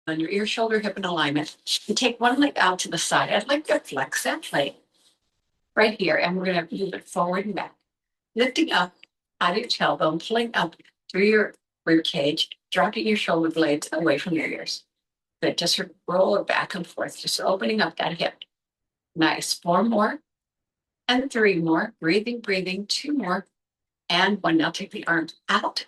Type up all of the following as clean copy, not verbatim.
on your ear, shoulder, hip in alignment. And take one leg out to the side. I'd like to flex that leg right here. And we're going to move it forward and back. Lifting up out of your tailbone, pulling up through your rib cage, dropping your shoulder blades away from your ears. Good. Just roll it back and forth, just opening up that hip. Nice. 4 more and 3 more. Breathing, breathing. 2 more and 1. Now take the arms out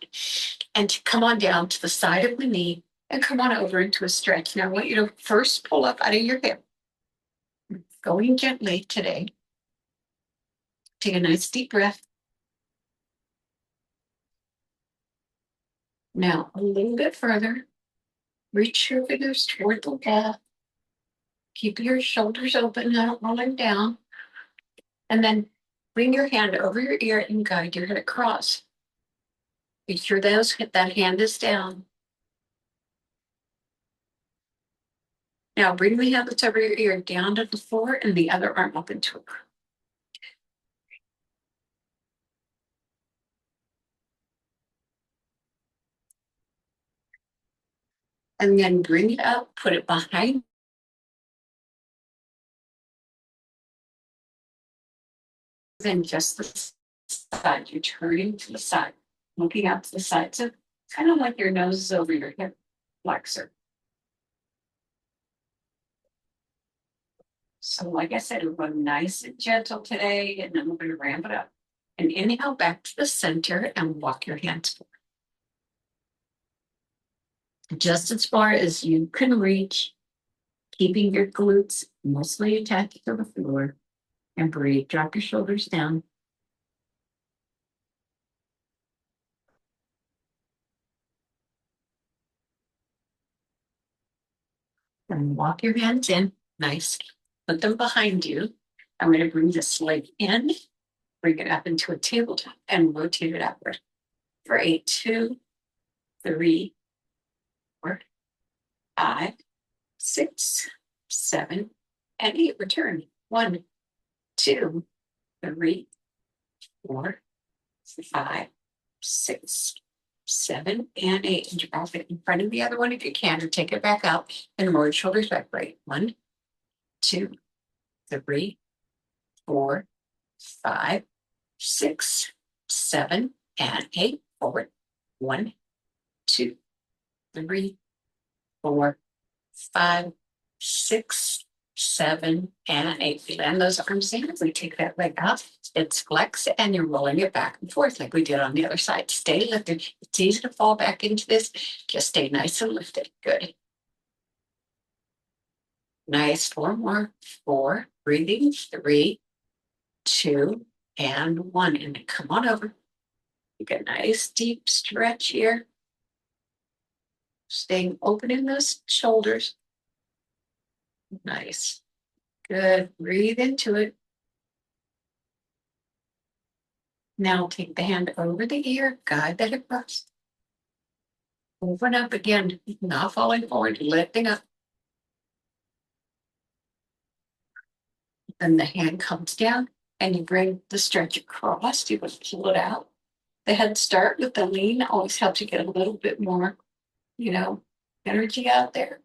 and come on down to the side of the knee and come on over into a stretch. Now I want you to first pull up out of your hip. Going gently today. Take a nice deep breath. Now a little bit further. Reach your fingers toward the wall. Keep your shoulders open, not rolling down. And then bring your hand over your ear and guide your head across. Be sure that hand is down. Now bring the hand that's over your ear down to the floor and the other arm up into it. And then bring it up, put it behind. Then just the side. You're turning to the side, looking out to the side. So kind of like your nose is over your hip flexor. So like I said, we're going nice and gentle today, and then we're going to ramp it up. And inhale back to the center and walk your hands forward. Just as far as you can reach, keeping your glutes mostly attached to the floor, and breathe. Drop your shoulders down. And walk your hands in. Nice. Put them behind you. I'm going to bring this leg in, bring it up into a tabletop, and rotate it upward. For 8, 2, 3, 4, 5, 6, 7, and 8. Return. 1, 2, 3, 4, 5, 6, 7, and 8. And drop it in front of the other one if you can, or take it back out and roll your shoulders back. Right. 1, 2, 3, 4, 5, 6, 7, and 8. Forward. 1, 2, 3, 4, 5, 6, 7, and 8. We land those arms in. We take that leg out. It's flex, and you're rolling it back and forth like we did on the other side. Stay lifted. It's easy to fall back into this. Just stay nice and lifted. Good. Nice. 4 more. 4. Breathing. 3, 2, and 1. And then come on over. Take a nice deep stretch here. Staying open in those shoulders. Nice. Good. Breathe into it. Now take the hand over the ear, guide that across. Open up again, not falling forward, lifting up. Then the hand comes down and you bring the stretch across. You would pull it out. The head start with the lean always helps you get a little bit more, energy out there.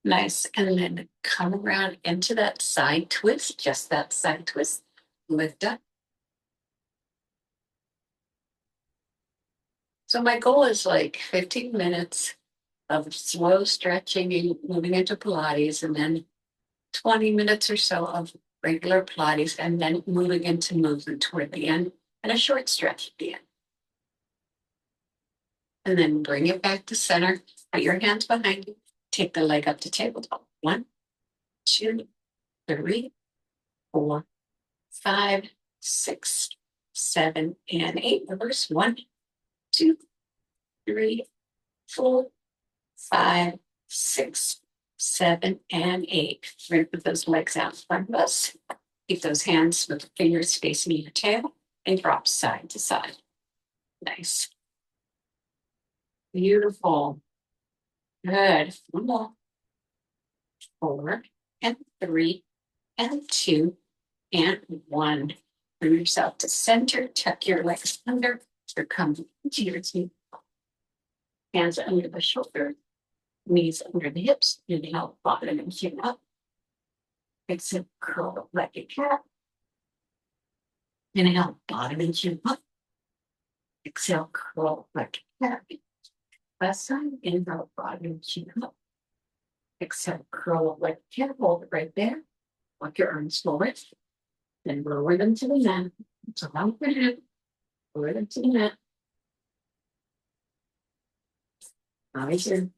Nice. And then come around into that side twist, just that side twist. Lift up. So my goal is like 15 minutes of slow stretching and moving into Pilates, and then 20 minutes or so of regular Pilates, and then moving into movement toward the end, and a short stretch at the end. And then bring it back to center. Put your hands behind you. Take the leg up to tabletop. 1, 2, 3, 4, 5, 6, 7, and 8. Reverse. 1, 2, 3, 4, 5, 6, 7, and 8. We're going to put those legs out in front of us. Keep those hands with the fingers facing your tail and drop side to side. Nice. Beautiful. Good. 1 more. 4, and 3, and 2, and 1. Bring yourself to center. Tuck your legs under. Or come to your feet. Hands under the shoulder, knees under the hips. Inhale, bottom and chin up. Exhale, curl up like a cat. Inhale, bottom and chin up. Exhale, curl up like a cat. Last side, inhale, bottom and chin up. Exhale, curl up like a cat. Hold it right there. Walk your arms forward. Then lower them to the mat. So how we're going to do. Lower them to the mat. Eyes are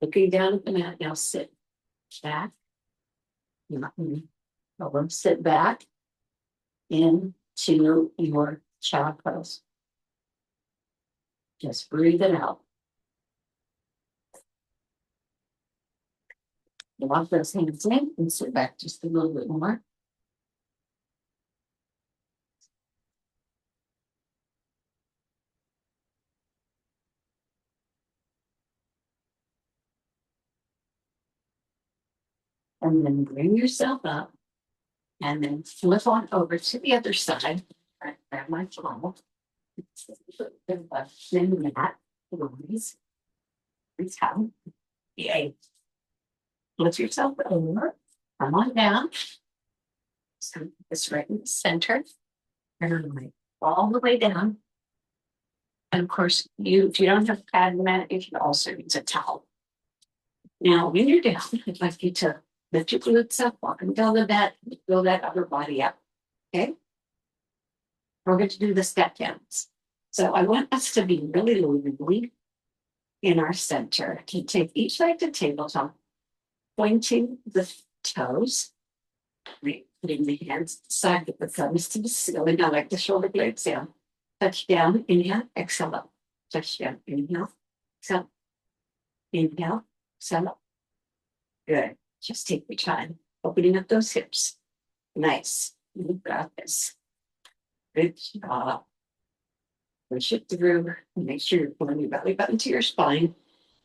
looking down at the mat. Now sit back. Sit back into your child pose. Just breathe it out. Lock those hands in and sit back just a little bit more. And then bring yourself up and then flip on over to the other side. Right, grab my towel. Then that, please. Please come. Yay. Lift yourself over. Come on down. So it's right in the center. And all the way down. And of course, if you don't have a pad mat, you can also use a towel. Now, when you're down, I'd like you to lift your glutes up, walk them down the mat, fill that upper body up. Okay? We're going to do the step downs. So I want us to be really lovely in our center. To take each leg to tabletop, pointing the toes, right? Putting the hands side with the thumbs to the ceiling. I like the shoulder blades down. Touch down, inhale, exhale up. Touch down, inhale, exhale. Inhale, exhale up. Good. Just take your time. Opening up those hips. Nice. You got this. Good job. Push it through and make sure you're pulling your belly button to your spine.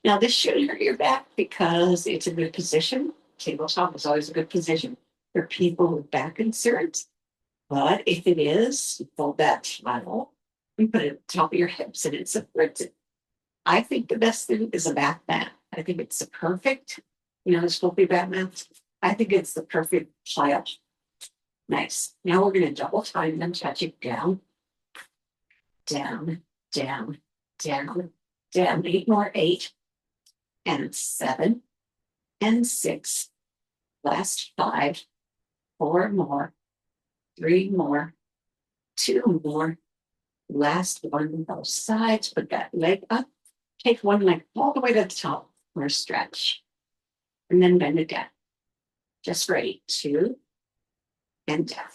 Now, this shouldn't hurt your back because it's a good position. Tabletop is always a good position for people with back concerns. But if it is, you fold that towel, you put it on top of your hips and it supports it. I think the best thing is a back mat. I think it's the perfect, the slopey back mat. I think it's the perfect pile. Nice. Now we're going to double time them, touching down, down, down, down, down. 8 more, 8 and 7 and 6. Last 5, 4 more, 3 more, 2 more. Last one on both sides. Put that leg up. Take one leg all the way to the top for a stretch. And then bend it down. Just ready. 2 and down.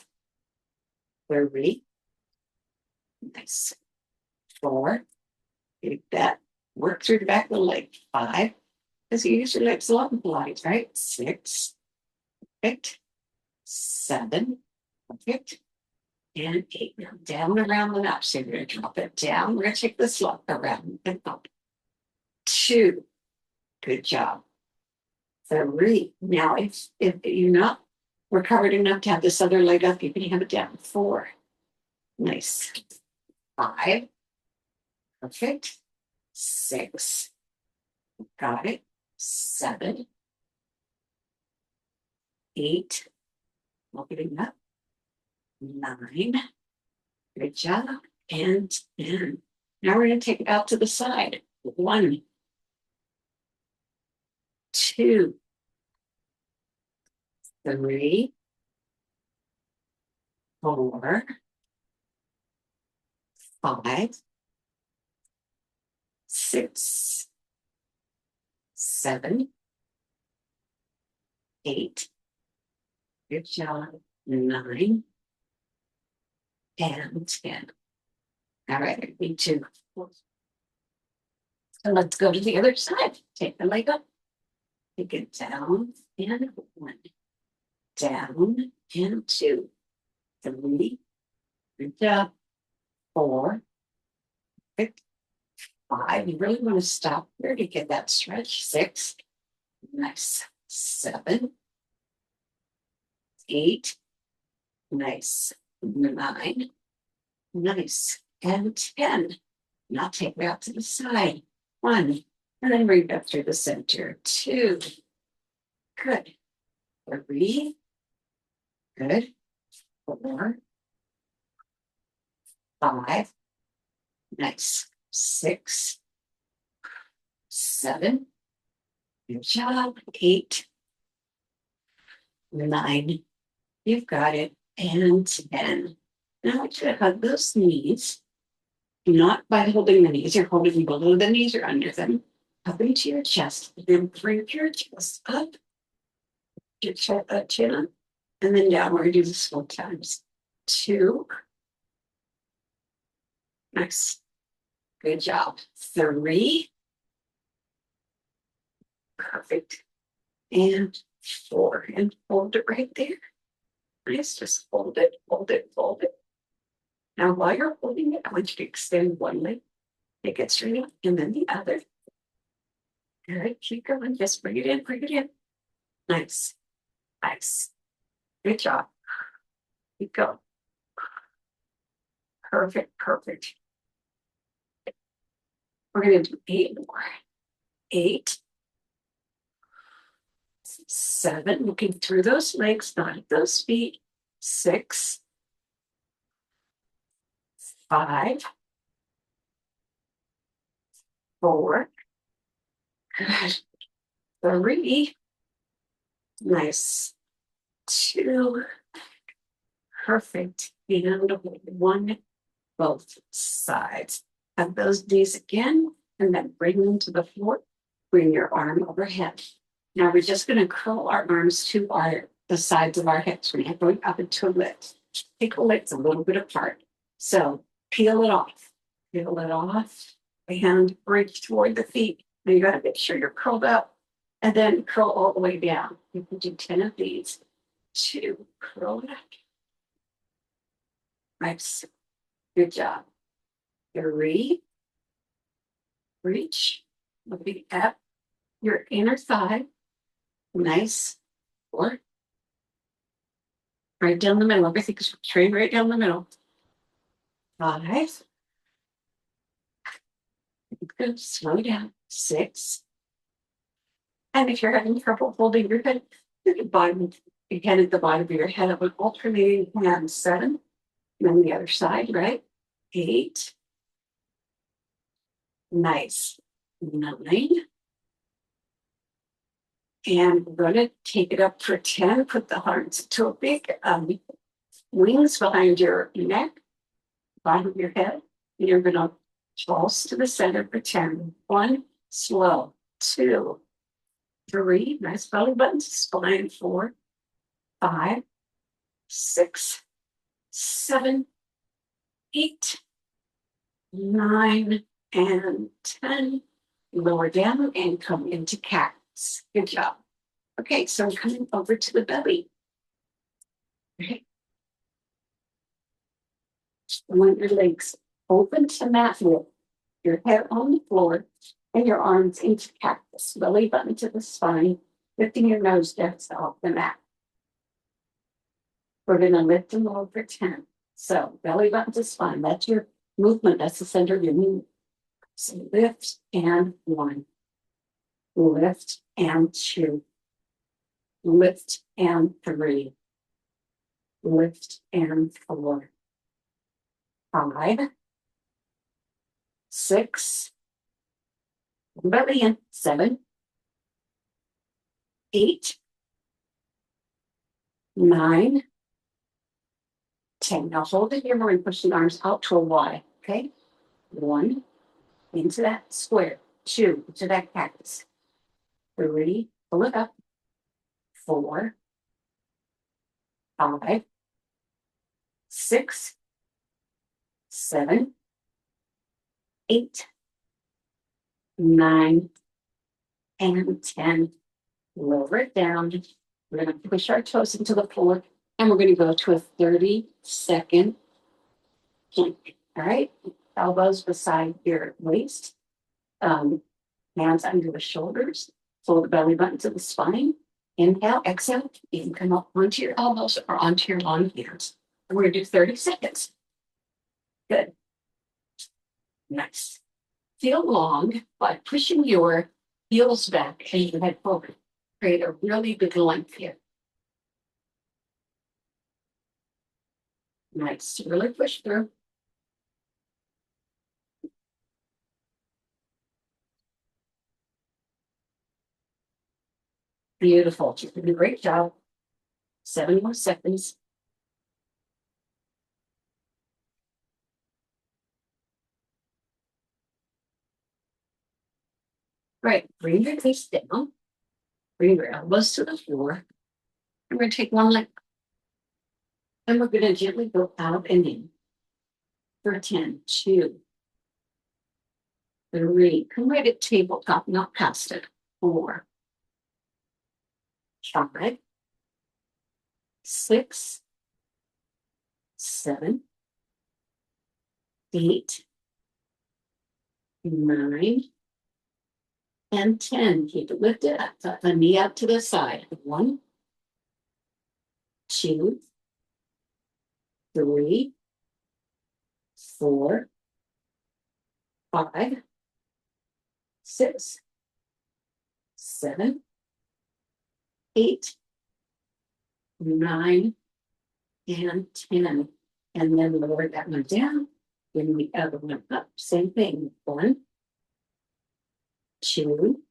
3. Nice. 4. Take that. Work through the back of the leg. 5. Because you use your legs a lot in Pilates, right? 6. Perfect. 7. Perfect. And 8. Now down around the mat. So you're going to drop it down. We're going to take this lock around and up. 2. Good job. 3. Now, if you're not recovered enough to have this other leg up, you can have it down. 4. Nice. 5. Perfect. 6. Got it. 7. 8. Opening up. 9. Good job. And 10. Now we're going to take it out to the side. 1. 2. 3. 4. 5. 6. 7. 8. Good job. 9. And 10. All right, I need to. So let's go to the other side. Take the leg up. Take it down and 1. Down and 2. 3. Good job. 4. 5. You really want to stop here to get that stretch. 6. Nice. 7. 8. Nice. 9. Nice. And 10. Now take it out to the side. 1. And then bring it up through the center. 2. Good. 3. Good. 4. 5. Nice. 6. 7. Good job. 8. 9. You've got it. And 10. Now I want you to hug those knees. Not by holding the knees. You're holding below the knees or under them. Up into your chest. Then bring your chest up. Your chin up. And then down. We're going to do this 4 times. 2. Nice. Good job. 3. Perfect. And 4. And hold it right there. Nice. Just hold it, hold it, hold it. Now, while you're holding it, I want you to extend one leg. Take it straight up, and then the other. Good. Keep going. Just bring it in, bring it in. Nice. Nice. Good job. Keep going. Perfect, perfect. We're going to do 8 more. 8. 7. Looking through those legs, not at those feet. 6. 5. 4. Good. 3. Nice. 2. Perfect. And 1. Both sides. Hug those knees again, and then bring them to the floor. Bring your arm overhead. Now we're just going to curl our arms to the sides of our hips. We're going up into a lift. Take the legs a little bit apart. So peel it off. Peel it off. And reach toward the feet. Now you got to make sure you're curled up, and then curl all the way down. You can do 10 of these. 2. Curl it up. Nice. Good job. 3. Reach. Looking at your inner thigh. Nice. 4. Right down the middle. Everything is straight right down the middle. 5. Good. Slow down. 6. And if you're having trouble holding your head, your bottom, your head at the bottom of your head with alternating hands. 7. And then the other side, right? 8. Nice. 9. And we're going to take it up for 10. Put the arms to a big wings behind your neck, bottom of your head. And you're going to pulse to the center for 10. 1, slow. 2, 3, nice belly button to spine. 4, 5, 6, 7, 8, 9, and 10. Lower down and come into cactus. Good job. Okay, so I'm coming over to the belly. Okay. I want your legs open to mat width, your head on the floor, and your arms into cactus. Belly button to the spine, lifting your nose just off the mat. We're going to lift and lower for 10. So belly button to spine. That's your movement. That's the center of your movement. So lift and 1. Lift and 2. Lift and 3. Lift and 4. 5. 6. Belly in. 7. 8. 9. 10. Now hold it here and push the arms out to a Y. Okay? 1. Into that square. 2. Into that cactus. 3. Pull it up. 4. 5. 6. 7. 8. 9. And 10. Lower it down. We're going to push our toes into the floor, and we're going to go to a 30-second plank. All right? Elbows beside your waist. Hands under the shoulders. Pull the belly button to the spine. Inhale, exhale. You can come up onto your elbows or onto your long hands. We're going to do 30 seconds. Good. Nice. feel long by pushing your heels back and your head forward. Create a really good length here. Nice. Really push through. Beautiful. You're doing a great job. 7 more seconds. Great. Bring your knees down. Bring your elbows to the floor. We're going to take one leg. And we're going to gently go out and in. For 10, 2, 3. Come right at tabletop, not past it. 4, 5, 6, 7, 8, 9, and 10. Keep it lifted up. Tuck the knee out to the side. 1, 2, 3, 4, 5, 6, 7, 8, 9, and 10. And then lower that one down. Bring the other one up. Same thing. 1, 2,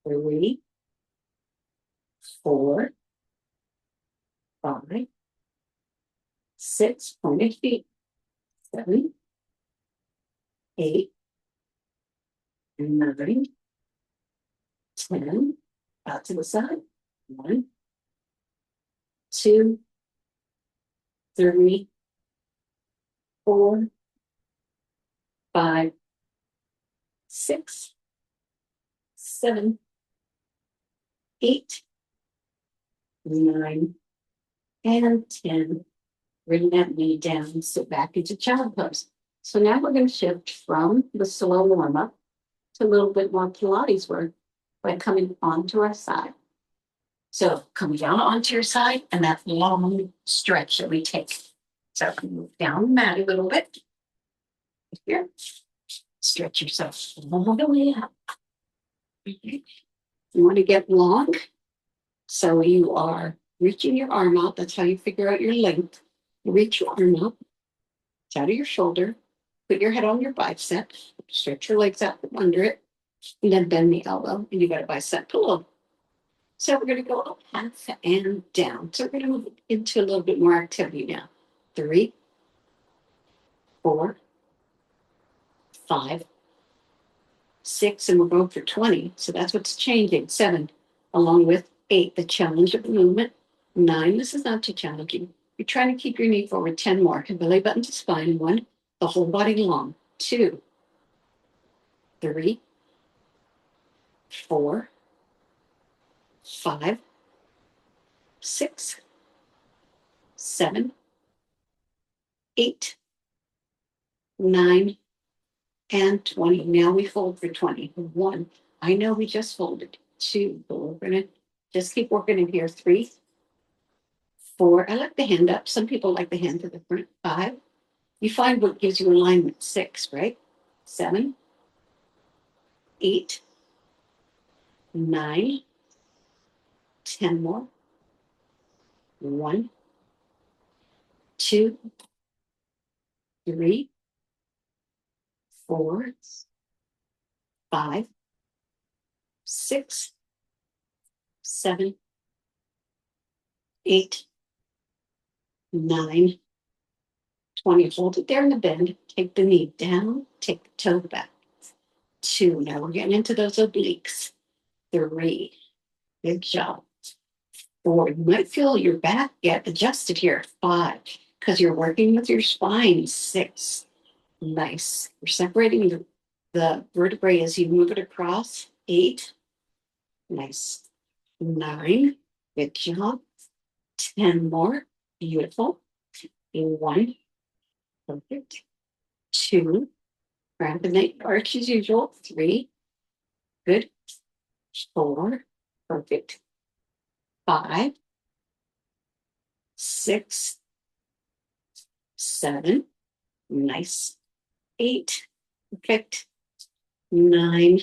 3, 4, 5, 6, pointed feet. 7, 8, 9, 10. Out to the side. 1, 2, 3, 4, 5, 6, 7, 8, 9, and 10. Bring that knee down, sit back into child pose. So now we're going to shift from the slow warm up to a little bit more Pilates work by coming onto our side. So come down onto your side and that long stretch that we take. So move down the mat a little bit. Here. Stretch yourself all the way up. You want to get long. So you are reaching your arm out. That's how you figure out your length. Reach your arm up. It's out of your shoulder. Put your head on your bicep. Stretch your legs out from under it. And then bend the elbow. And you got a bicep pillow. So we're going to go up, half and down. So we're going to move into a little bit more activity now. 3, 4, 5, 6, and we're going for 20. So that's what's changing. 7, along with 8, the challenge of the movement. 9, this is not too challenging. You're trying to keep your knee forward. 10 more. Belly button to spine. 1, the whole body long. 2, 3, 4, 5, 6, 7, 8, 9, and 20. Now we fold for 20. 1, I know we just folded. 2, but we're going to just keep working in here. 3, 4, I like the hand up. Some people like the hand to the front. 5, you find what gives you alignment. 6, right? 7, 8, 9, 10 more. 1, 2, 3, 4, 5, 6, 7, 8, 9, 20. Hold it there in the bend. Take the knee down. Take the toe back. 2. Now we're getting into those obliques. 3. Good job. 4. You might feel your back get adjusted here. 5. Because you're working with your spine. 6. Nice. You're separating the vertebrae as you move it across. 8. Nice. 9. Good job. 10 more. Beautiful. 1. Perfect. 2. Grab the neck arch as usual. 3. Good. 4. Perfect. 5. 6. 7. Nice. 8. Perfect. 9.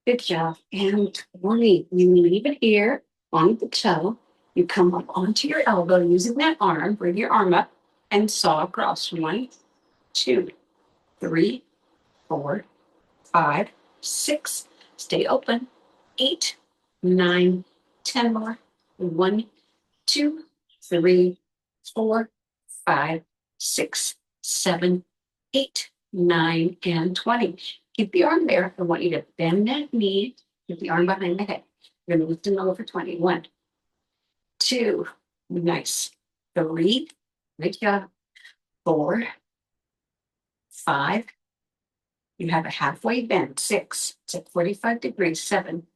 Good job. And 20. You leave it here on the toe. You come up onto your elbow using that arm. Bring your arm up and saw across. 1, 2, 3, 4, 5, 6. Stay open. 8, 9, 10 more. 1, 2, 3, 4, 5, 6, 7, 8, 9, and 20. Keep the arm there. I want you to bend that knee. Keep the arm behind the head. You're going to lift them over 20. 1, 2, nice. 3, good job. 4, 5. You have a halfway bend. 6, it's at 45 degrees. 7,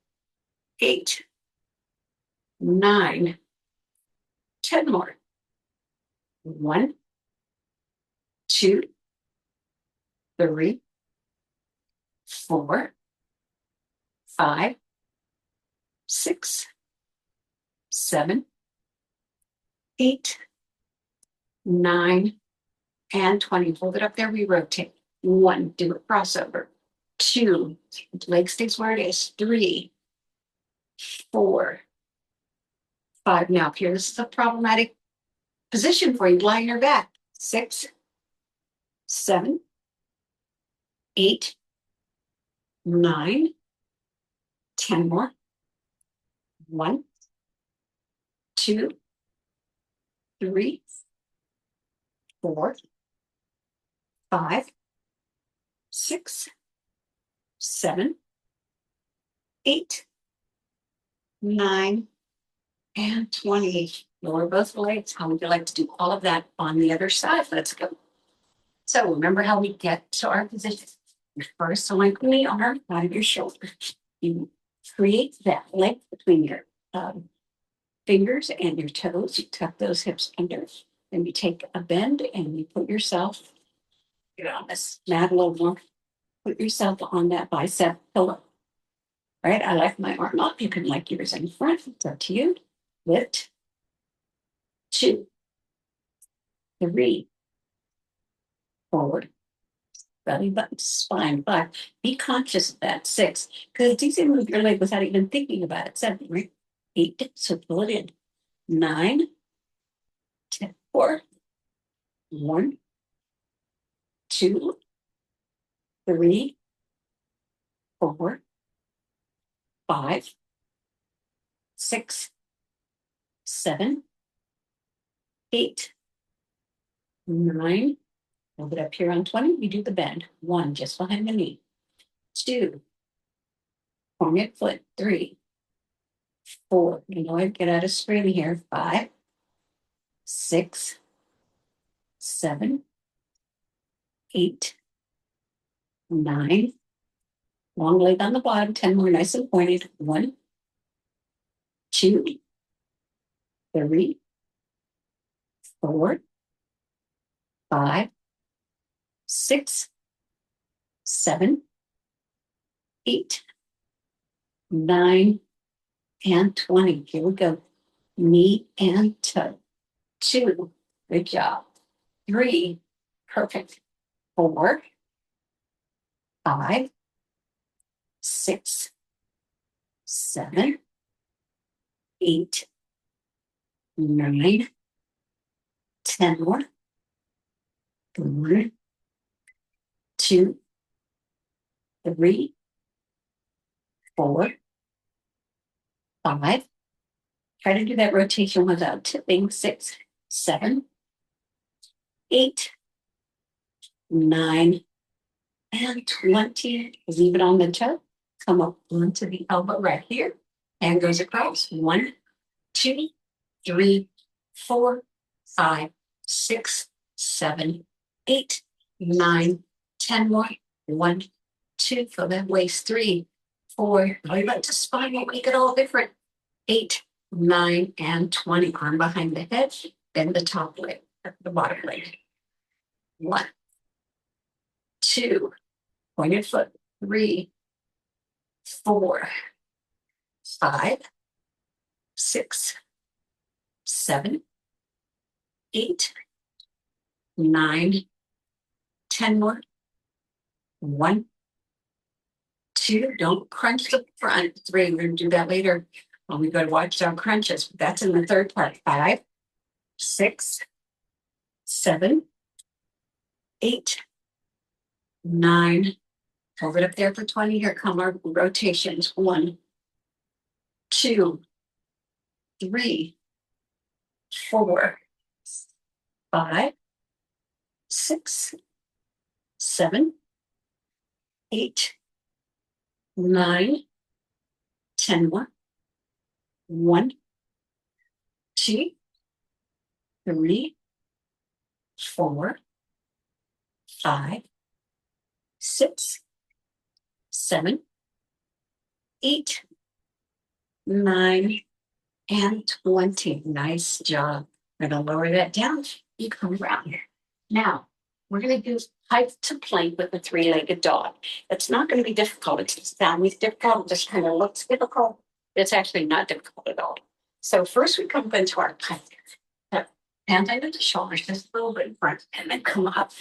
8, 9, 10 more. 1, 2, 3, 4, 5, 6, 7, 8, 9, and 20. Hold it up there. We rotate. 1, do a crossover. 2, leg stays where it is. 3, 4, 5. Now, if here, this is a problematic position for you, lie on your back. 6, 7, 8, 9, 10 more. 1, 2, 3, 4, 5, 6, 7, 8, 9, and 20. Lower both legs. How would you like to do all of that on the other side? Let's go. So remember how we get to our position. You first lengthen the arm out of your shoulder. You create that length between your fingers and your toes. You tuck those hips under. Then you take a bend and you put yourself, get on this mat a little more. Put yourself on that bicep pillow. Right? I like my arm up. You can like yours in front. It's up to you. Lift. 2, 3, forward. Belly button, spine. 5. Be conscious of that. 6. Because it's easy to move your leg without even thinking about it. 7, right? 8. So pull it in. 9, 10, 4, 1, 2, 3, 4, 5, 6, 7, 8, 9. Hold it up here on 20. We do the bend. 1, just behind the knee. 2, pointed foot. 3, 4. You know what? Get out of screen here. 5, 6, 7, 8, 9. Long leg on the bottom. 10 more, nice and pointed. 1, 2, 3, 4, 5, 6, 7, 8, 9, and 20. Here we go. Knee and toe. 2, good job. 3, perfect. 4, 5, 6, 7, 8, 9, 10 more. 1, 2, 3, 4, 5. Try to do that rotation without tipping. 6, 7, 8, 9, and 20. Leave it on the toe. Come up onto the elbow right here. And goes across. 1, 2, 3, 4, 5, 6, 7, 8, 9, 10 more. 1, 2, feel that waist. 3, 4. Belly button to spine will make it all different. 8, 9, and 20. Arm behind the head. Bend the top leg, the bottom leg. 1, 2, pointed foot. 3, 4, 5, 6, 7, 8, 9, 10 more. 1, 2, don't crunch the front. 3, we're going to do that later when we go to watch our crunches. That's in the third part. 5, 6, 7, 8, 9. Hold it up there for 20. Here come our rotations. 1, 2, 3, 4, 5, 6, 7, 8, 9, 10 more. 1, 2, 3, 4, 5, 6, 7, 8, 9, and 20. Nice job. I'm going to lower that down. You come around here. Now, we're going to do height to plank with a 3-legged dog. It's not going to be difficult. It sounds difficult. It just kind of looks difficult. It's actually not difficult at all. So first we come up into our plank. Hands under the shoulders, just a little bit in front, and then come up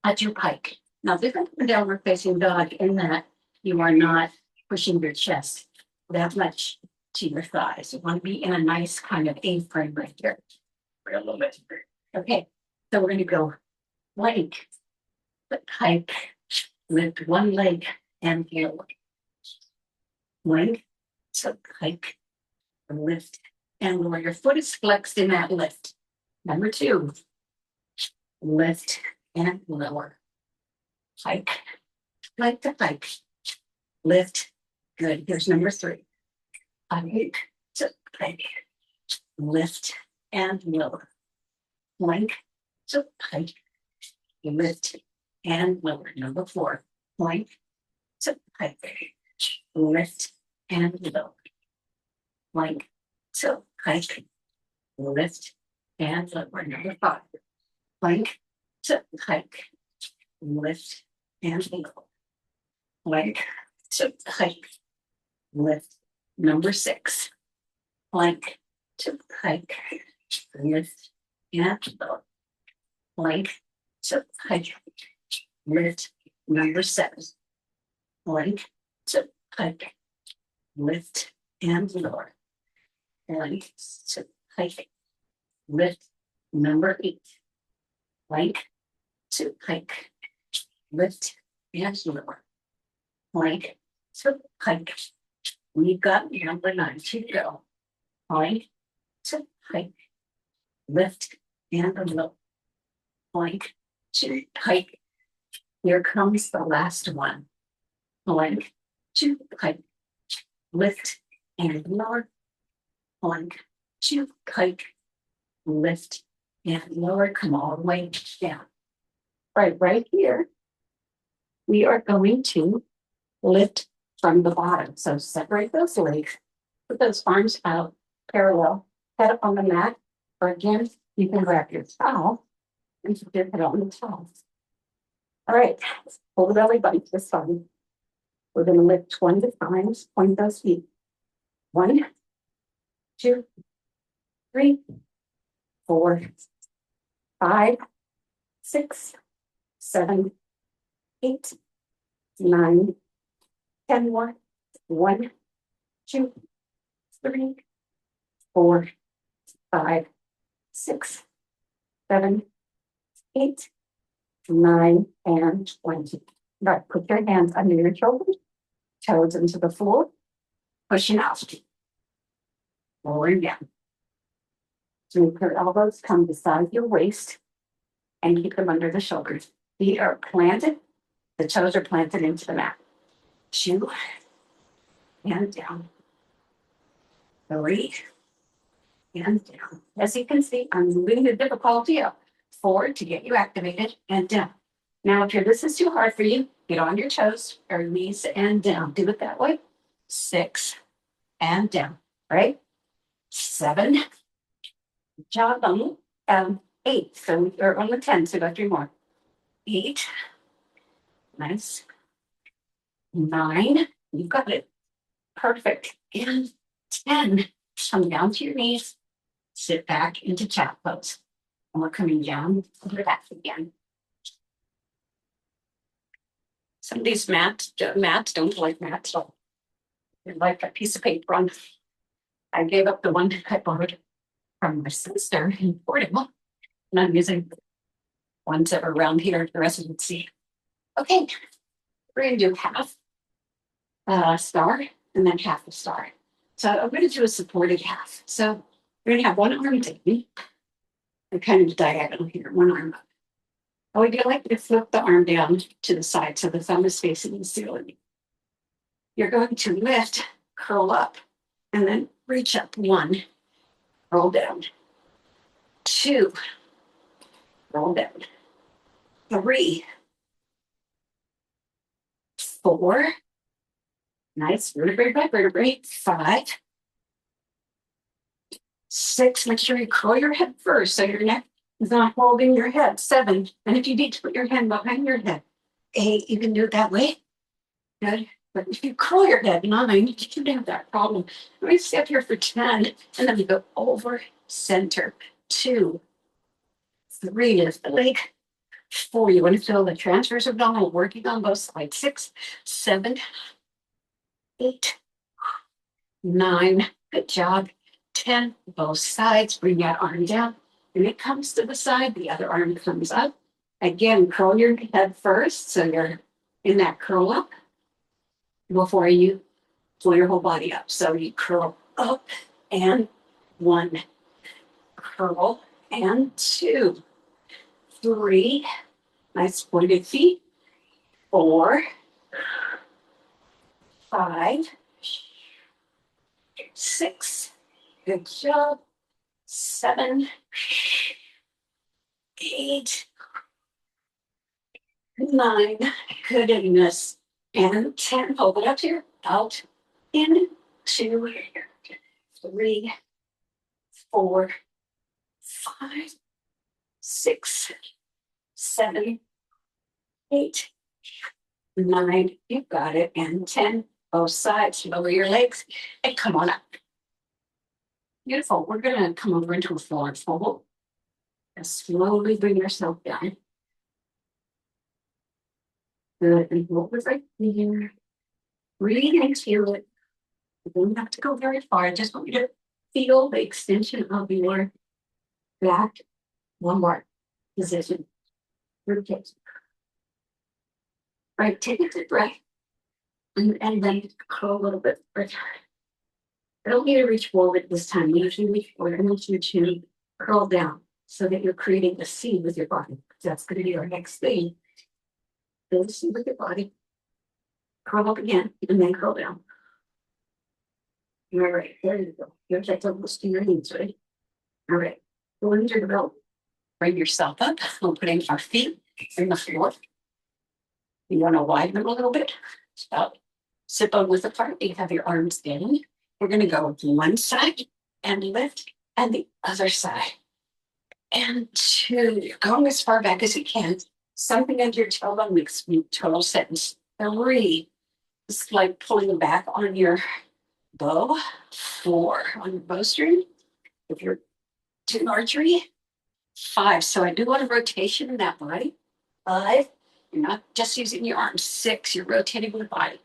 at your pike. Now, this is a downward facing dog in that you are not pushing your chest that much to your thighs. You want to be in a nice kind of A-frame right here. For a little bit. Okay, so we're going to go plank, but pike, lift one leg and lower. Plank, so pike, lift and lower. Your foot is flexed in that lift. Number 2, lift and lower. Pike, plank to pike, lift. Good. Here's number 3. Pike to pike, lift and lower. Plank to pike, lift and lower. Number 4, plank to pike, lift and lower. Plank to pike, lift and lower. Number 5, plank to pike, lift and lower. Plank to pike, lift. Number 6, plank to pike, lift and lower. Plank to pike, lift. Number 7, plank to pike, lift and lower. Plank to pike, lift. Number 8, plank to pike, lift and lower. Plank to pike. We've got number 9 to go. Plank to pike, lift and lower. Plank to pike. Here comes the last one. Plank to pike, lift and lower. Plank to pike, lift and lower. Come all the way down. Right here, we are going to lift from the bottom. So separate those legs, put those arms out parallel, head up on the mat, or again, you can grab your towel and dip it on the towel. All right, pull the belly button to the side. We're going to lift 20 times, point those feet. 1, 2, 3, 4, 5, 6, 7, 8, 9, 10 more. 1, 2, 3, 4, 5, 6, 7, 8, 9, and 20. All right, put your hands under your shoulders, toes into the floor, pushing out. Lowering down. So your elbows come beside your waist and keep them under the shoulders. Feet are planted, the toes are planted into the mat. 2, and down. 3, and down. As you can see, I'm moving the difficulty up. 4 to get you activated and down. Now, if this is too hard for you, get on your toes or knees and down. Do it that way. 6 and down. Right? 7. Jog on 8. So you're on the 10. So go 3 more. 8. Nice. 9. You got it. Perfect. And 10. Come down to your knees. Sit back into cat pose. And we're coming down to the back again. Some of these mats don't like mats, so they're like a piece of paper on. I gave up the one I borrowed from my sister in Portugal, and I'm using ones that are around here, the residency. Okay, we're gonna do half star and then half a star. So I'm gonna do a supported half. So we're gonna have one arm taken and kind of diagonal here, one arm up. I would like to flip the arm down to the side so the thumb is facing the ceiling. You're going to lift, curl up, and then reach up. One, roll down. Two, roll down. Three, four, nice, vertebrae by vertebrae. Five, six, make sure you curl your head first so your neck is not holding your head. Seven, and if you need to put your hand behind your head. Eight, you can do it that way. Good. But if you curl your head, nine, you shouldn't have that problem. Let me stay up here for 10, and then we go over, center, two, three, lift the leg, four, you want to feel the transverse abdominal working on both sides, six, seven, eight, nine, good job, 10, both sides, bring that arm down, and it comes to the side, the other arm comes up. Again, curl your head first, so you're in that curl up before you pull your whole body up. So you curl up and one, curl and two, three, nice pointed feet, four, five, six, good job, seven, eight, nine, goodness, and 10. Hold it up here, out, in, two, three, four, five, six, seven, eight, nine, you got it, and 10. Both sides, lower your legs, and come on up. Beautiful. We're gonna come over into a forward fold. And slowly bring yourself down. Good, and hold it right here. Breathe into it. You don't have to go very far. I just want you to feel the extension of your back lumbar position. Okay. Right, take a deep breath. And then curl a little bit. I don't need to reach forward this time. You usually reach forward. I want you to curl down so that you're creating a C with your body. That's going to be our next thing. Build a C with your body. Curl up again and then curl down. All right, there you go. You're just almost to your knees, right? All right, go into the belt. Bring yourself up. We're putting our feet in the floor. You want to widen them a little bit. Stop. Sit on with the part. You have your arms in. We're going to go one side and lift, and the other side. And two. Going as far back as you can. Something under your tailbone makes total sense. Three. It's like pulling back on your bow. Four on your bowstring. If you're doing archery. Five. So I do want a rotation in that body. Five. You're not just using your arms. Six. You're rotating the body.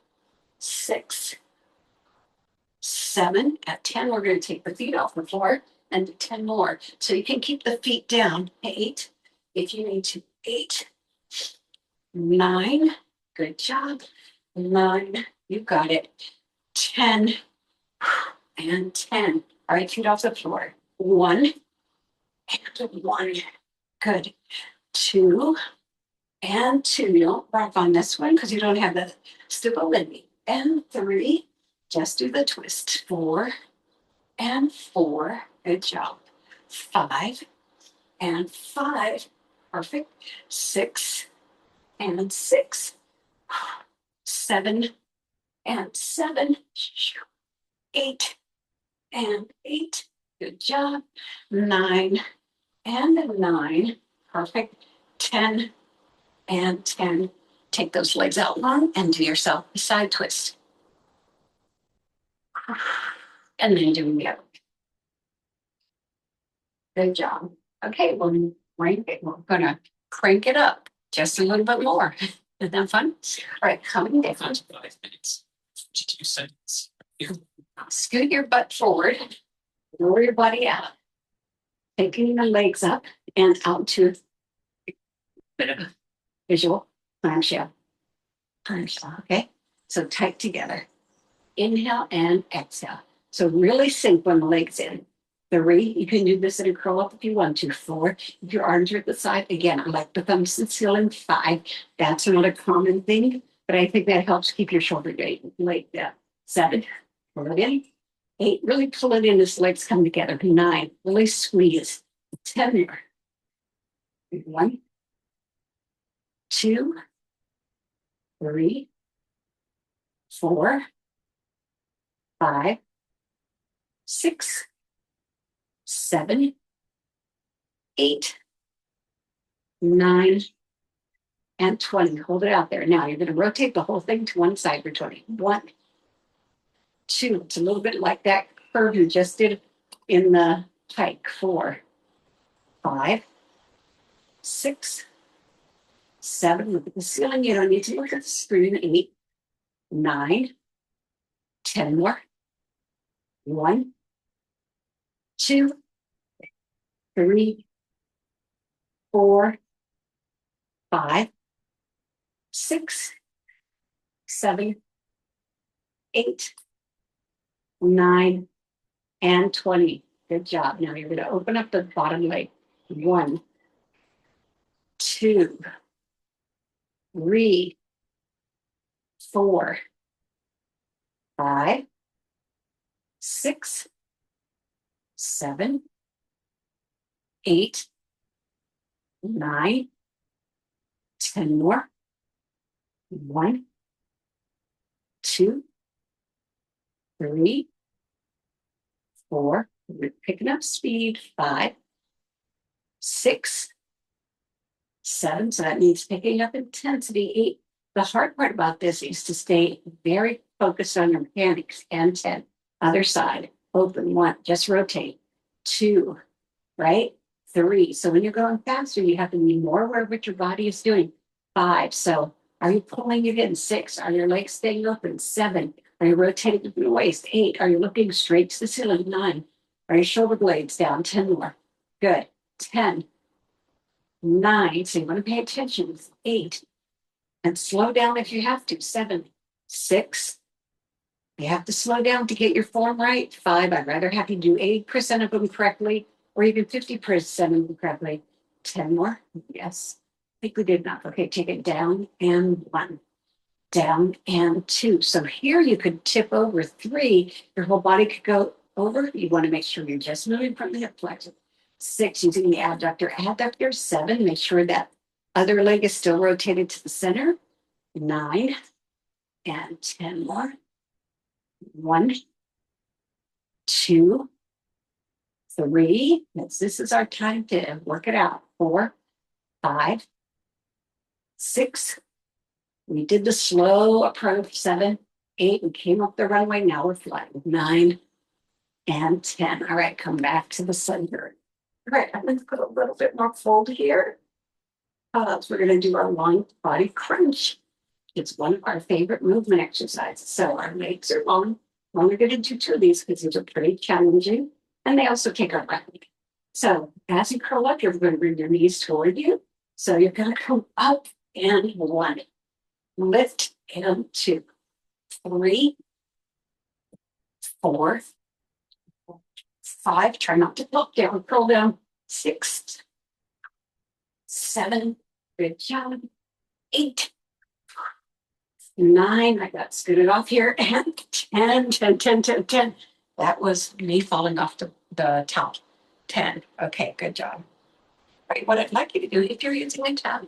Six. Seven. At 10, we're going to take the feet off the floor and do 10 more. So you can keep the feet down. Eight. If you need to. Eight. Nine. Good job. Nine. You got it. 10. And 10. All right, feet off the floor. One. And one. Good. Two. And two. You don't rock on this one because you don't have the stability. And three. Just do the twist. Four. And four. Good job. Five. And five. Perfect. Six. And six. Seven. And seven. Eight. And eight. Good job. Nine. And nine. Perfect. 10. And 10. Take those legs out long and do yourself a side twist. And then doing the other. Good job. Okay, we're going to crank it up just a little bit more. Isn't that fun? All right, coming down. 5 minutes, 52 seconds. Scoot your butt forward. Lower your body out. Taking the legs up and out to a bit of a visual clamshell. Clamshell, okay? So tight together. Inhale and exhale. So really sink when the legs in. 3, you can do this in a curl up if you want to. 4, if your arms are at the side. Again, I like the thumbs to the ceiling. 5, that's not a common thing, but I think that helps keep your shoulder blade down. 7, pull it in. 8, really pull it in as legs come together. 9, really squeeze. 10 more. 1, 2, 3, 4, 5, 6, 7, 8, 9, and 20. Hold it out there. Now you're going to rotate the whole thing to one side for 20. 1, 2. It's a little bit like that curve you just did in the hike. 4, 5, 6, 7. Look at the ceiling. You don't need to look at the screen. 8, 9, 10 more. 1, 2, 3, 4, 5, 6, 7, 8, 9, and 20. Good job. Now you're going to open up the bottom leg. 1, 2, 3, 4, 5, 6, 7, 8, 9, 10 more. 1, 2, 3, 4. We're picking up speed. 5, 6, 7. So that means picking up intensity. 8. The hard part about this is to stay very focused on your mechanics. And 10. Other side. Open. 1. Just rotate. 2. Right? 3. So when you're going faster, you have to be more aware of what your body is doing. 5. So are you pulling it in? 6. Are your legs staying open? 7. Are you rotating the waist? 8. Are you looking straight to the ceiling? 9. Are your shoulder blades down? 10 more. Good. 10. 9. So you want to pay attention. 8. And slow down if you have to. 7. 6. You have to slow down to get your form right. 5. I'd rather have you do 80% of them correctly or even 50% of them correctly. 10 more. Yes. I think we did enough. Okay, take it down and 1. Down and 2. So here you could tip over. 3. Your whole body could go over. You want to make sure you're just moving from the hip flexor. 6, using the adductor. Adductor. 7, make sure that other leg is still rotated to the center. 9 and 10 more. 1, 2, 3. This is our time to work it out. 4, 5, 6. We did the slow approach. 7, 8. We came up the runway. Now we're flying. 9 and 10. All right, come back to the center. All right, I'm going to put a little bit more fold here. So we're going to do our long body crunch. It's one of our favorite movement exercises. So our legs are long. We're only going to do 2 of these because these are pretty challenging. And they also take our breath. So as you curl up, you're going to bring your knees toward you. So you're going to come up and 1. Lift and 2. 3, 4, 5. Try not to tilt down. Curl down. 6, 7. Good job. 8, 9. I got scooted off here. And 10, 10, 10, 10, 10. That was me falling off the towel. 10. Okay, good job. All right, what I'd like you to do, if you're using a towel,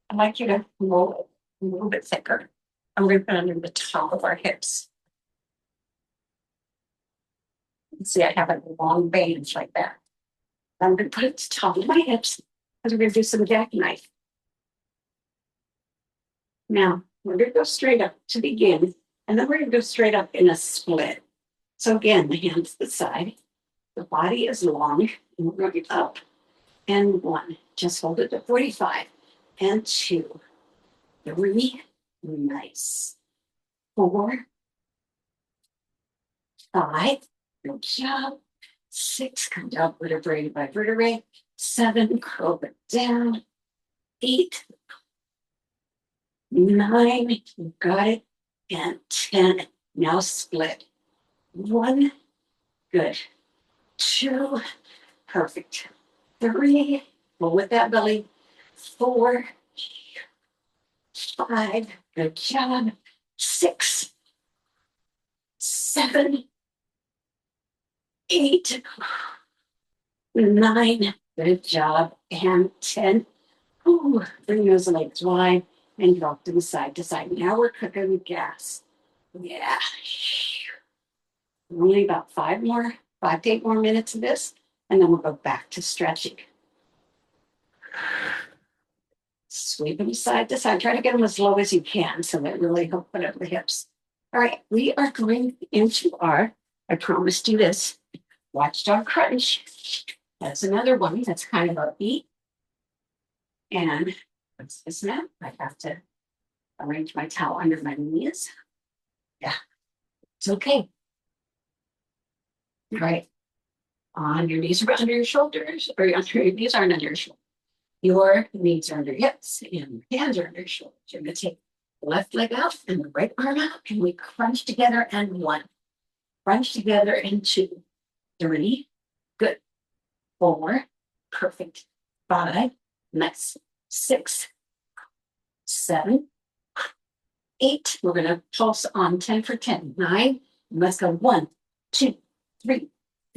I'd like you to roll it a little bit thicker. I'm going to put it under the top of our hips. See, I have a long band like that. I'm going to put it at the top of my hips because we're going to do some jackknife. Now, we're going to go straight up to begin, and then we're going to go straight up in a split. So again, the hands to the side, the body is long, and we're going up and 1. Just hold it at 45, and 2, 3, nice. 4, 5, good job. 6, come down vertebrae by vertebrae. 7, curl it down. 8, 9, you got it. And 10, now split. 1, good. 2, perfect. 3, pull with that belly. 4, 5, good job. 6, 7, 8, 9, good job. And 10. Ooh, bring those legs wide and drop them side to side. Now we're cooking with gas. Yeah. Only about 5 to 8 more minutes of this, and then we'll go back to stretching. Sweep them side to side. Try to get them as low as you can so that really open up the hips. All right, we are going into our, I promised you this, watchdog crunch. That's another one that's kind of upbeat. And what's this now? I have to arrange my towel under my knees. Yeah, it's okay. All right. On your knees are under your shoulders, or under your knees aren't under your shoulders. Your knees are under your hips and your hands are under your shoulders. You're going to take the left leg out and the right arm out, and we crunch together and 1. Crunch together and 2. 3. Good. 4. Perfect. 5. Nice. 6. 7. 8. We're going to pulse on 10 for 10. 9. Let's go. 1, 2, 3,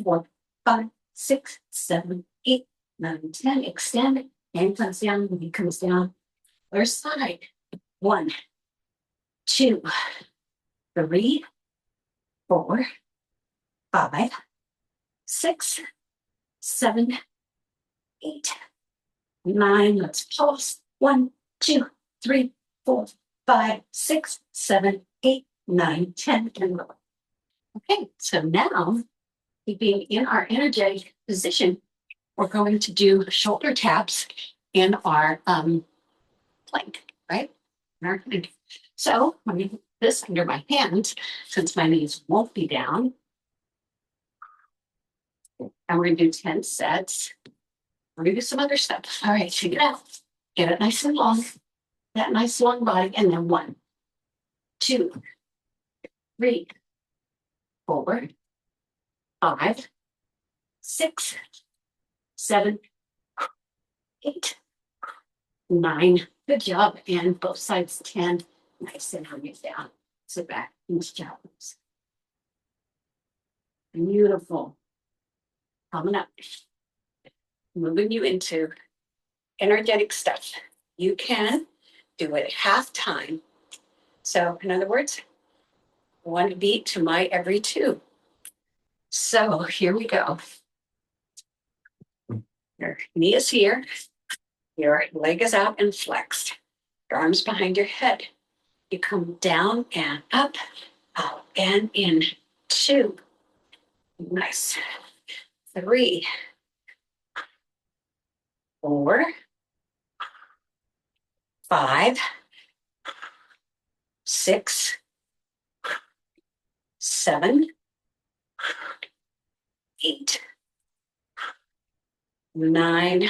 4, 5, 6, 7, 8, 9, 10. Extend. Hand comes down. When he comes down. Other side. 1, 2, 3, 4, 5, 6, 7, 8, 9. Let's pulse. 1, 2, 3, 4, 5, 6, 7, 8, 9, 10, and lower. Okay, so now, keeping in our energetic position, we're going to do shoulder taps in our plank, right? In our plank. So let me put this under my hands since my knees won't be down. And we're going to do 10 sets. We're going to do some other stuff. All right, check it out. Get it nice and long. That nice long body. And then 1, 2, 3, 4, 5, 6, 7, 8, 9. Good job. And both sides 10. Nice and hung it down. Sit back. Each job. Beautiful. Coming up. Moving you into energetic stuff. You can do it half time. So, in other words, 1 beat to my every 2. So, here we go. Your knee is here. Your leg is out and flexed. Your arms behind your head. You come down and up, out and in. 2. Nice. 3, 4, 5, 6, 7, 8, 9,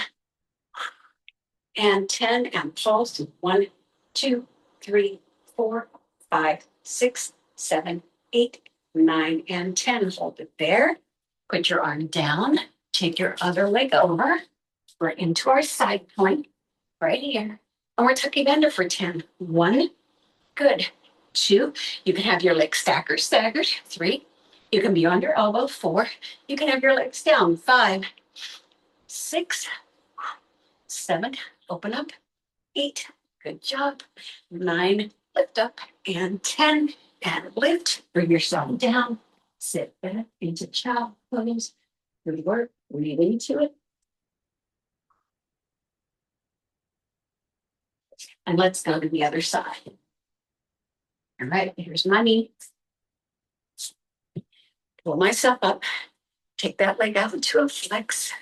and 10. And pulse. 1, 2, 3, 4, 5, 6, 7, 8, 9, and 10. Hold it there. Put your arm down. Take your other leg over. We're into our side point right here. And we're tucking under for 10. 1, good. 2, you can have your legs staggered. 3, you can be on your elbow. 4, you can have your legs down. 5, 6, 7, open up. 8, good job. 9, lift up. And 10, and lift. Bring yourself down. Sit back into child pose. Good work. Breathe into it. And let's go to the other side. All right, here's my knee. Pull myself up. Take that leg out into a flex.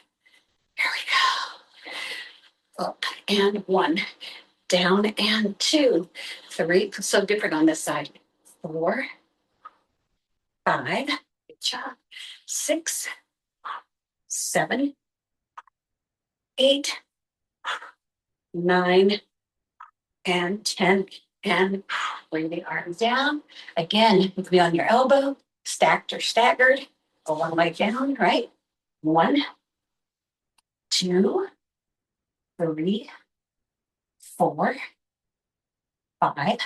There we go. Up and 1, down and 2, 3, so different on this side, 4, 5, good job, 6, 7, 8, 9, and 10, and bring the arms down. Again, you can be on your elbow, stacked or staggered, go one leg down, right? 1, 2, 3, 4, 5,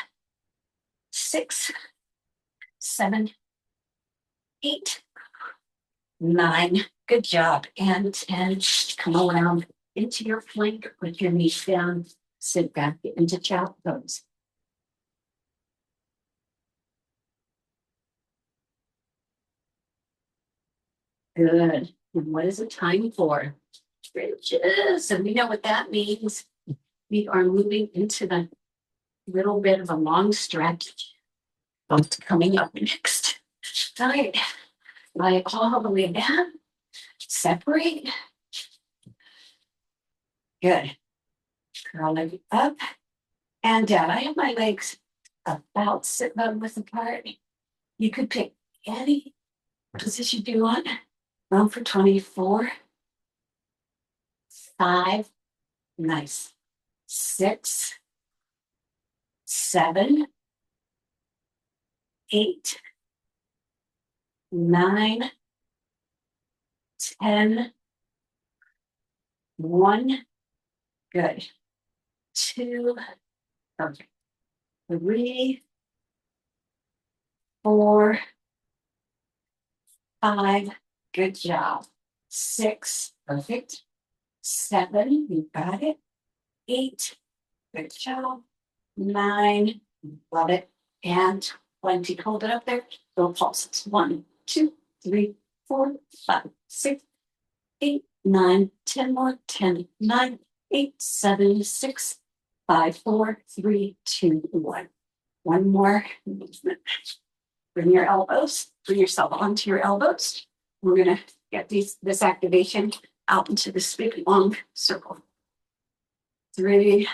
6, 7, 8, 9. Good job. And 10. Come around into your plank with your knees down. Sit back into child's pose. Good. And what is it time for? Stretches. And we know what that means. We are moving into the little bit of a long stretch. What's coming up next? All right. Lie all the way down. Separate. Good. Curl it up and down. I have my legs about 6 apart. You could pick any position you want. Round for 24. 5. Nice. 6, 7, 8, 9, 10. 1. Good. 2. Perfect. 3, 4, 5. Good job. 6. Perfect. 7. You got it. 8. Good job. 9. Love it. And 20. Hold it up there. Go pulses. 1, 2, 3, 4, 5, 6, 8, 9, 10 more. 10, 9, 8, 7, 6, 5, 4, 3, 2, 1. One more movement. Bring your elbows. Bring yourself onto your elbows. We're gonna get this activation out into this big long circle. 3,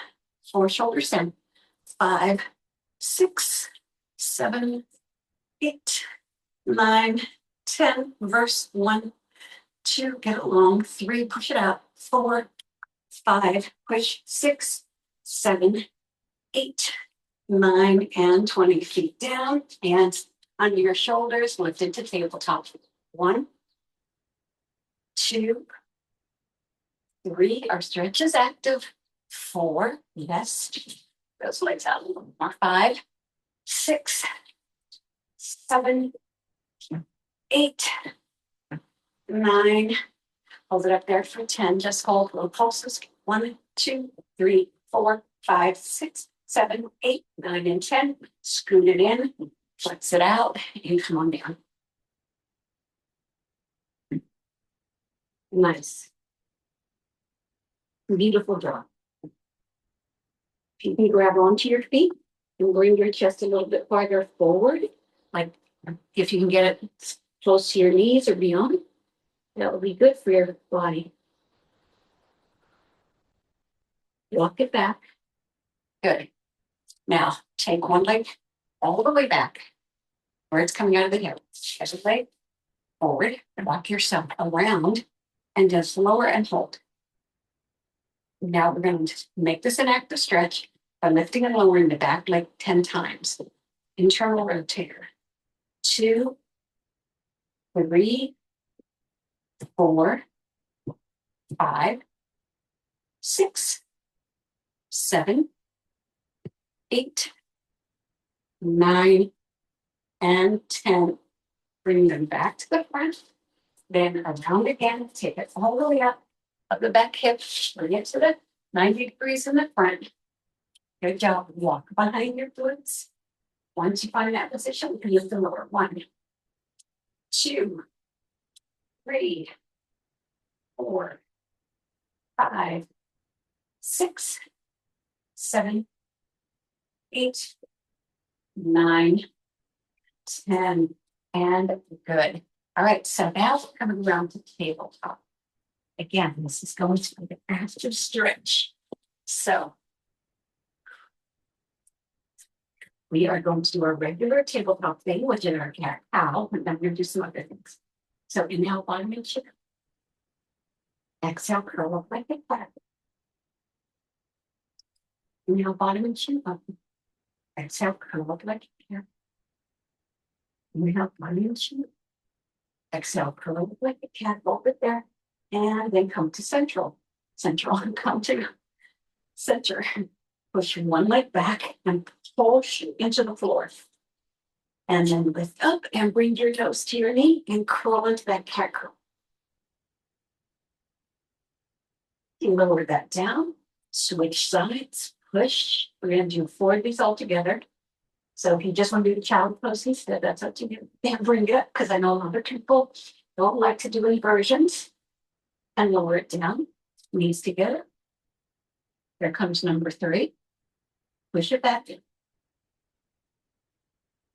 4, shoulders down. 5, 6, 7, 8, 9, 10. Reverse. 1, 2, get it long. 3, push it out. 4, 5, push. 6, 7, 8, 9, and 20. Feet down and under your shoulders, lift into tabletop. 1, 2, 3. Our stretch is active. 4, yes. Those legs out a little more. 5, 6, 7, 8, 9. Hold it up there for 10. Just hold low pulses. 1, 2, 3, 4, 5, 6, 7, 8, 9, and 10. Scoot it in, flex it out, and come on down. Nice. Beautiful job. You can grab onto your feet and bring your chest a little bit farther forward. Like if you can get it close to your knees or beyond, that will be good for your body. Walk it back. Good. Now take one leg all the way back where it's coming out of the hip. Other leg forward. Walk yourself around and just lower and hold. Now we're going to make this an active stretch by lifting and lowering the back leg 10 times. Internal rotator. 2, 3, 4, 5, 6, 7, 8, 9, and 10. Bring them back to the front. Then around again. Take it all the way up of the back hip. Bring it to the 90 degrees in the front. Good job. Walk behind your glutes. Once you find that position, you can lift the lower. 1, 2, 3, 4, 5, 6, 7, 8, 9, 10, and good. All right, so now we're coming around to tabletop. Again, this is going to be an active stretch. So We are going to do our regular tabletop thing, which is our cat cow, and then we're going to do some other things. So inhale, bottom and chin. Exhale, curl up like a cat. Inhale, bottom and chin up. Exhale, curl up like a cat. Inhale, bottom and chin up. Exhale, curl up like a cat, hold it there. And then come to central. Central, come to center. Push one leg back and push into the floor. And then lift up and bring your nose to your knee and curl into that cat curl. You lower that down, switch sides, push. We're going to do 4 of these all together. So if you just want to do the child pose instead, that's up to you. And bring it up, because I know a lot of people don't like to do inversions. And lower it down, knees together. There comes number 3. Push it back in.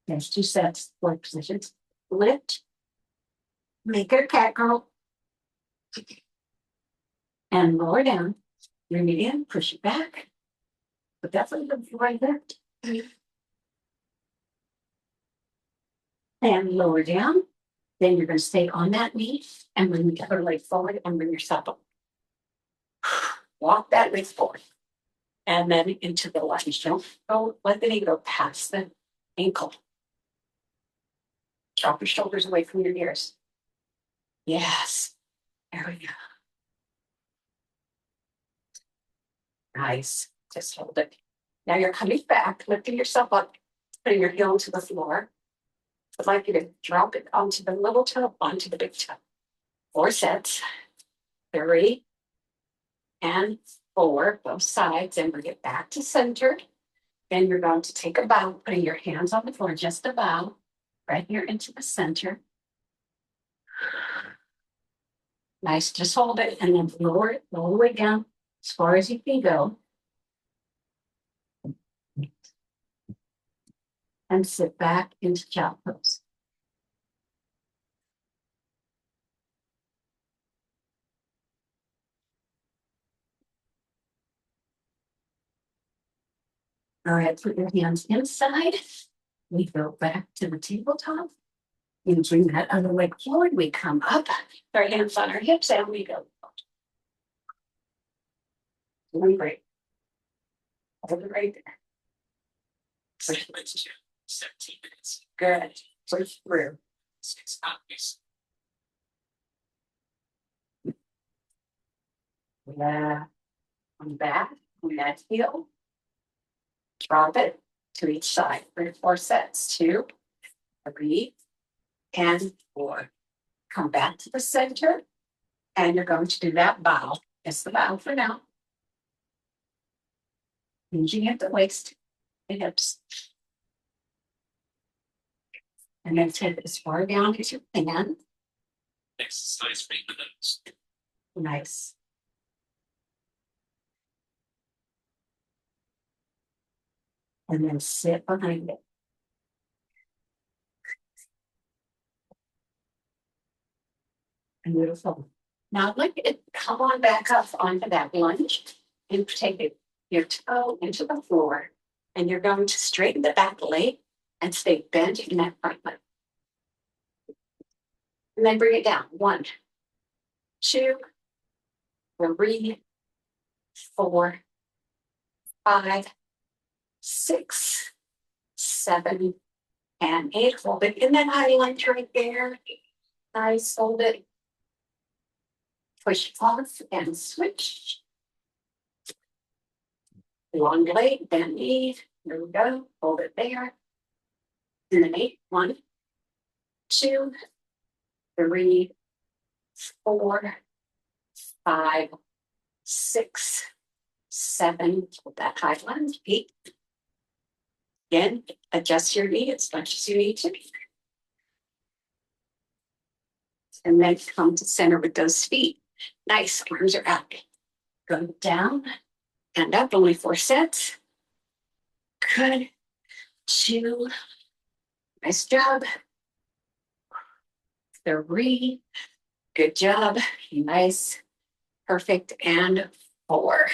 There's 2 sets, 4 positions. Lift. Make it a cat girl. And lower down. Bring it in, push it back. But that's a little right there. And lower down. Then you're going to stay on that knee and bring the other leg forward and bring yourself up. Walk that leg forward. And then into the lunge. Don't let the knee go past the ankle. Drop your shoulders away from your ears. Yes. There we go. Nice. Just hold it. Now you're coming back, lifting yourself up, putting your heel into the floor. I'd like you to drop it onto the little toe, onto the big toe. 4 sets. 3 and 4, both sides, and bring it back to center. Then you're going to take a bow, putting your hands on the floor, just a bow, right here into the center. Nice, just hold it and then lower it all the way down as far as you can go. And sit back into child pose. All right, put your hands inside. We go back to the tabletop. You bring that other leg forward. We come up, our hands on our hips, and we go. Doing great. Hold it right there. 17 minutes. Good. Push through. It's obvious. Yeah. Come back. On that heel. Drop it to each side. 3 or 4 sets. 2, 3, and 4. Come back to the center. And you're going to do that bow. It's the bow for now. Hinging at the waist, the hips. And then take it as far down as you can. Exercise bring the nose. Nice. And then sit behind it. Beautiful. Now I'd like you to come on back up onto that lunge and take your toe into the floor. And you're going to straighten the back leg and stay bent in that front leg. And then bring it down. 1, 2, 3, 4, 5, 6, 7, and 8. Hold it in that high lunge right there. Nice. Hold it. Push off and switch. Long leg, bend knee. There we go. Hold it there. And then 8. 1, 2, 3, 4, 5, 6, 7. Hold that high lunge. 8. Again, adjust your knee as much as you need to. And then come to center with those feet. Nice. Arms are out. Go down and up. Only 4 sets. Good. 2. Nice job. 3. Good job. Nice. Perfect. And 4.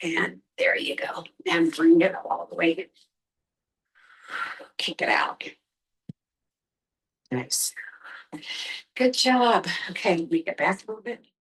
And there you go. And bring it all the way Kick it out. Nice. Good job. Okay, we get back a little bit.